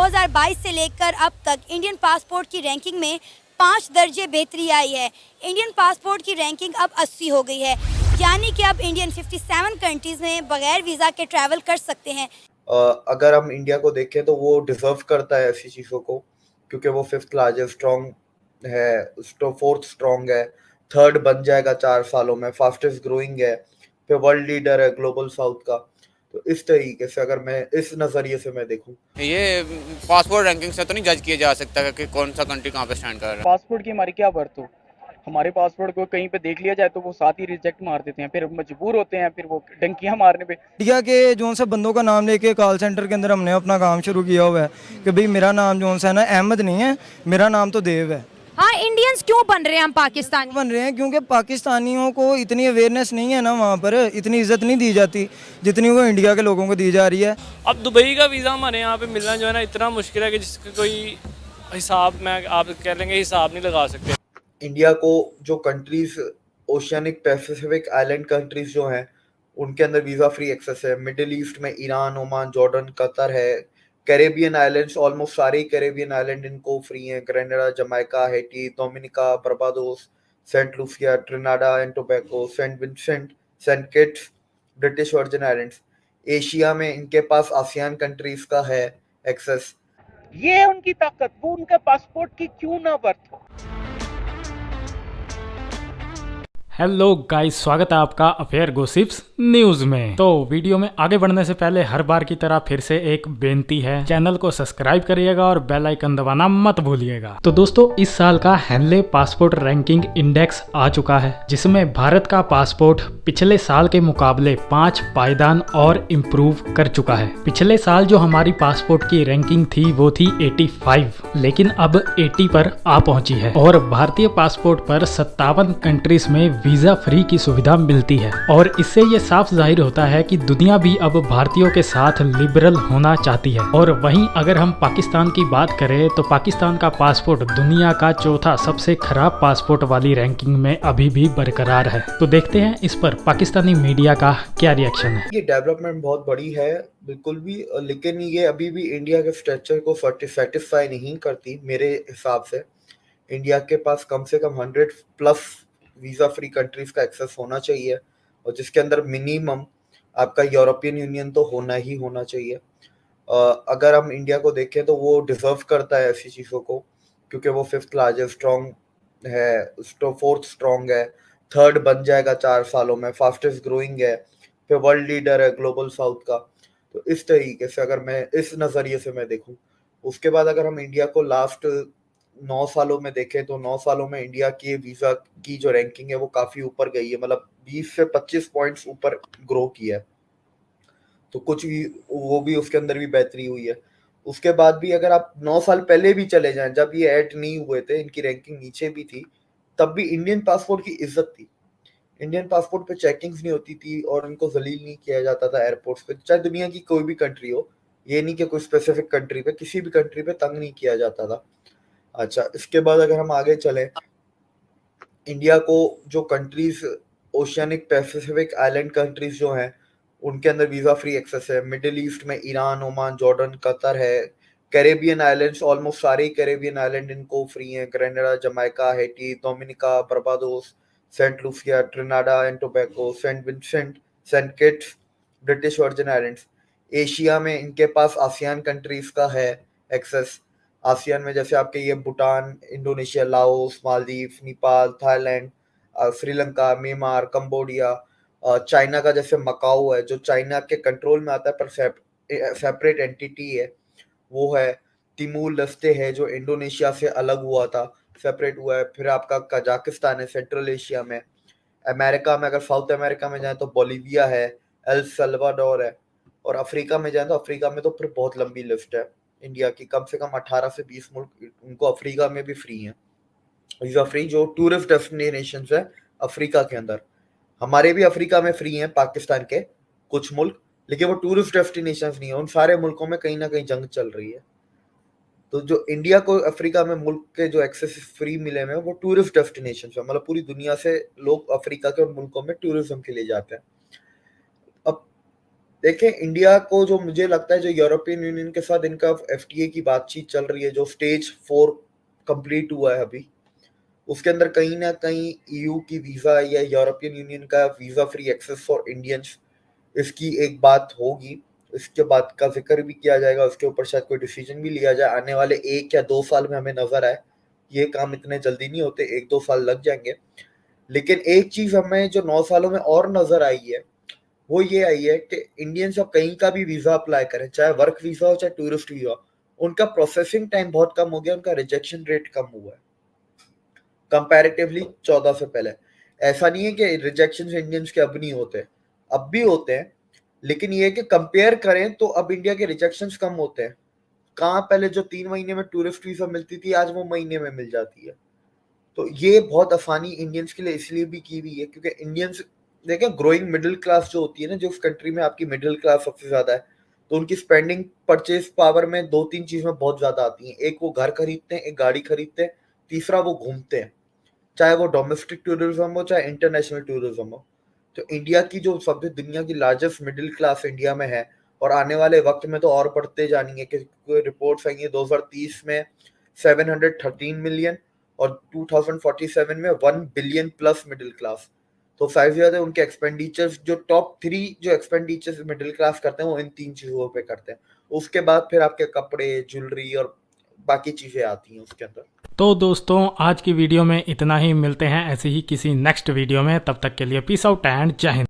2022 से लेकर अब तक इंडियन पासपोर्ट की रैंकिंग में 5 दर्जे बेहतरी आई है। इंडियन पासपोर्ट की रैंकिंग अब 80 हो गई है, यानी कि अब इंडियन 57 कंट्रीज में बगैर वीज़ा के ट्रैवल कर सकते हैं। अगर हम इंडिया को देखें तो वो डिजर्व करता है ऐसी चीज़ों को, क्योंकि वो फिफ्थ लार्जेस्ट स्ट्रॉन्ग है, फोर्थ स्ट्रॉन्ग है, थर्ड बन जाएगा 4 सालों में, फास्टेस्ट ग्रोइंग है, फिर वर्ल्ड लीडर है ग्लोबल साउथ का। तो इस तरीके से अगर मैं इस नज़रिए से मैं देखूं, ये पासपोर्ट रैंकिंग से तो नहीं जज किया जा सकता कि कौन सा कंट्री कहाँ पे स्टैंड कर रहा है। पासपोर्ट की हमारी क्या बर्थ हो। हमारे पासपोर्ट को कहीं पे देख लिया जाए तो वो साथ ही रिजेक्ट मार देते हैं, फिर मजबूर होते हैं फिर वो डंकियां मारने पे। इंडिया के जो से बंदों का नाम लेके कॉल सेंटर के अंदर हमने अपना काम शुरू किया हुआ है कि भाई मेरा नाम जो है ना अहमद नहीं है, मेरा नाम तो देव है। हाँ, इंडियंस क्यों बन रहे हैं हम पाकिस्तानी? बन रहे हैं क्योंकि पाकिस्तानियों को इतनी अवेयरनेस नहीं है ना, वहाँ पर इतनी इज्जत नहीं दी जाती जितनी वो इंडिया के लोगों को दी जा रही है। अब दुबई का वीज़ा हमारे यहाँ पे मिलना जो है ना इतना मुश्किल है कि जिसका कोई हिसाब में आप कह लेंगे हिसाब नहीं लगा सकते। इंडिया को जो countries oceanic Pacific island countries जो हैं उनके अंदर वीज़ा फ्री एक्सेस है। मिडिल ईस्ट में ईरान, ओमान, जॉर्डन, कतर है। कैरेबियन आइलैंड्स ऑलमोस्ट सारे कैरेबियन आइलैंड इनको फ्री हैं। Grenada, Jamaica, Haiti, Dominica, Barbados, Saint Lucia, Trinidad and Tobago, Saint Vincent, Saint Kitts, British Virgin Islands. Asia में इनके पास ASEAN countries का है access. ये है उनकी ताकत, वो उनका पासपोर्ट की क्यों ना बर्थ हो। हेलो गाइस, स्वागत है आपका अफेयर गॉसिप्स न्यूज में। तो वीडियो में आगे बढ़ने से पहले हर बार की तरह फिर से एक बेनती है, चैनल को सब्सक्राइब करिएगा और बेल आइकन दबाना मत भूलिएगा। तो दोस्तों, इस साल का हेनले पासपोर्ट रैंकिंग इंडेक्स आ चुका है, जिसमें भारत का पासपोर्ट पिछले साल के मुकाबले 5 पायदान और इम्प्रूव कर चुका है। पिछले साल जो हमारी पासपोर्ट की रैंकिंग थी वो थी 85, लेकिन अब 80 पर आ पहुंची है और भारतीय पासपोर्ट पर 57 कंट्रीज में वीजा फ्री की सुविधा मिलती है। और इससे ये साफ जाहिर होता है कि दुनिया भी अब भारतीयों के साथ लिबरल होना चाहती है। और वहीं अगर हम पाकिस्तान की बात करें तो पाकिस्तान का पासपोर्ट दुनिया का चौथा सबसे खराब पासपोर्ट वाली रैंकिंग में अभी भी बरकरार है। तो देखते हैं इस पर पाकिस्तानी मीडिया का क्या रिएक्शन है। ये डेवलपमेंट बहुत बड़ी है बिल्कुल भी, लेकिन ये अभी भी इंडिया के स्ट्रक्चर को सेटिस्फाई नहीं करती मेरे हिसाब से। इंडिया के पास कम से कम 100+ वीज़ा फ्री कंट्रीज का एक्सेस होना चाहिए, और जिसके अंदर मिनिमम आपका यूरोपियन यूनियन तो होना ही होना चाहिए। अगर हम इंडिया को देखें तो वो डिजर्व करता है ऐसी चीज़ों को, क्योंकि वो फिफ्थ लार्जेस्ट स्ट्रॉन्ग है, फोर्थ स्ट्रॉन्ग है, थर्ड बन जाएगा 4 सालों में, फास्टेस्ट ग्रोइंग है, फिर वर्ल्ड लीडर है ग्लोबल साउथ का। तो इस तरीके से अगर मैं इस नज़रिए से मैं देखूं, उसके बाद अगर हम इंडिया को लास्ट 9 सालों में देखें तो 9 सालों में इंडिया की वीज़ा की जो रैंकिंग है वो काफ़ी ऊपर गई है, मतलब 20 से 25 पॉइंट्स ऊपर ग्रो किया है। तो कुछ भी वो भी उसके अंदर भी बेहतरी हुई है। उसके बाद भी अगर आप 9 साल पहले भी चले जाएं, जब ये ऐड नहीं हुए थे, इनकी रैंकिंग नीचे भी थी, तब भी इंडियन पासपोर्ट की इज्जत थी। इंडियन पासपोर्ट पे चेकिंग्स नहीं होती थी और उनको जलील नहीं किया जाता था एयरपोर्ट्स पे, चाहे दुनिया की कोई भी कंट्री हो। ये नहीं कि कोई स्पेसिफिक कंट्री पे, किसी भी कंट्री पे तंग नहीं किया जाता था। अच्छा, इसके बाद अगर हम आगे चलें, इंडिया को जो countries oceanic Pacific island countries जो हैं उनके अंदर वीज़ा फ्री एक्सेस है। मिडिल ईस्ट में ईरान, ओमान, जॉर्डन, कतर है। कैरेबियन आइलैंड्स ऑलमोस्ट सारे कैरेबियन आइलैंड इनको फ्री हैं। Grenada, Jamaica, Haiti, Dominica, Barbados, Saint Lucia, Trinidad and Tobago, Saint Vincent, Saint Kitts, British Virgin Islands. Asia में इनके पास ASEAN countries का है access. ASEAN में जैसे आपके ये Bhutan, Indonesia, Laos, Maldives, Nepal, Thailand, Sri Lanka, Myanmar, Cambodia, China का जैसे मकाऊ है जो चाइना के कंट्रोल में आता है पर सेपरेट एंटिटी है, वो है। तिमूर लस्ते है जो इंडोनेशिया से अलग हुआ था, सेपरेट हुआ है। फिर आपका कजाकिस्तान है सेंट्रल एशिया में। अमेरिका में अगर साउथ अमेरिका में जाए तो बोलीविया है, एल सल्वाडोर है। और अफ्रीका में जाए तो अफ्रीका में तो फिर बहुत लंबी लिस्ट है इंडिया की, कम से कम 18 से 20 मुल्क उनको अफ्रीका में भी फ्री हैं वीजा फ्री, जो टूरिस्ट डेस्टिनेशन है अफ्रीका के अंदर। हमारे भी अफ्रीका में फ्री हैं पाकिस्तान के कुछ मुल्क, लेकिन वो टूरिस्ट डेस्टिनेशन नहीं है। उन सारे मुल्कों में कहीं ना कहीं जंग चल रही है। तो जो इंडिया को अफ्रीका में मुल्क के जो एक्सेस फ्री मिले हैं वो टूरिस्ट डेस्टिनेशन है, मतलब पूरी दुनिया से लोग अफ्रीका के उन मुल्कों में टूरिज्म के लिए जाते हैं। अब देखें, इंडिया को जो मुझे लगता है, जो यूरोपियन यूनियन के साथ इनका एफटीए की बातचीत चल रही है, जो स्टेज 4 कंप्लीट हुआ है अभी, उसके अंदर कहीं ना कहीं ईयू की वीजा या यूरोपियन यूनियन का visa free access for Indians, इसकी एक बात होगी। इसके बाद का जिक्र भी किया जाएगा, उसके ऊपर शायद कोई डिसीजन भी लिया जाए आने वाले 1 या 2 साल में। हमें नजर आए ये काम इतने जल्दी नहीं होते, 1-2 साल लग जाएंगे। लेकिन एक चीज हमें जो 9 सालों में और नजर आई है, वो ये आई है कि इंडियंस अब कहीं का भी वीजा अप्लाई करें, चाहे वर्क वीजा हो चाहे टूरिस्ट वीजा, उनका प्रोसेसिंग टाइम बहुत कम हो गया, उनका रिजेक्शन रेट कम हुआ है कंपैरेटिवली 14 से पहले। ऐसा नहीं है कि रिजेक्शन इंडियंस के अब नहीं होते, अब भी होते हैं, लेकिन ये है कि कंपेयर करें तो अब इंडिया के रिजेक्शंस कम होते हैं। कहाँ पहले जो 3 महीने में टूरिस्ट वीजा मिलती थी, आज वो महीने में मिल जाती है। तो ये बहुत आसानी इंडियंस के लिए इसलिए भी की हुई है क्योंकि इंडियंस देखें, ग्रोइंग मिडिल क्लास जो होती है ना, जो उस कंट्री में आपकी मिडिल क्लास सबसे ज्यादा है, तो उनकी स्पेंडिंग परचेज पावर में 2-3 चीजें बहुत ज्यादा आती हैं। एक वो घर खरीदते हैं, एक गाड़ी खरीदते हैं, तीसरा वो घूमते हैं, चाहे वो डोमेस्टिक टूरिज्म हो चाहे इंटरनेशनल टूरिज्म हो। तो इंडिया की जो सबसे दुनिया की लार्जेस्ट मिडिल क्लास इंडिया में है, और आने वाले वक्त में तो और बढ़ते जाएंगे कि रिपोर्ट्स आई हैं 2030 में 713 मिलियन और 2047 में 1 बिलियन प्लस मिडिल क्लास। तो साइज ज्यादा उनके एक्सपेंडिचर्स, जो टॉप 3 जो एक्सपेंडिचर्स मिडिल क्लास करते हैं, वो इन 3 चीजों पे करते हैं। उसके बाद फिर आपके कपड़े, ज्वेलरी और बाकी चीजें आती हैं उसके अंदर। तो दोस्तों आज की वीडियो में इतना ही, मिलते हैं ऐसे ही किसी नेक्स्ट वीडियो में, तब तक के लिए पीस आउट एंड जय हिंद।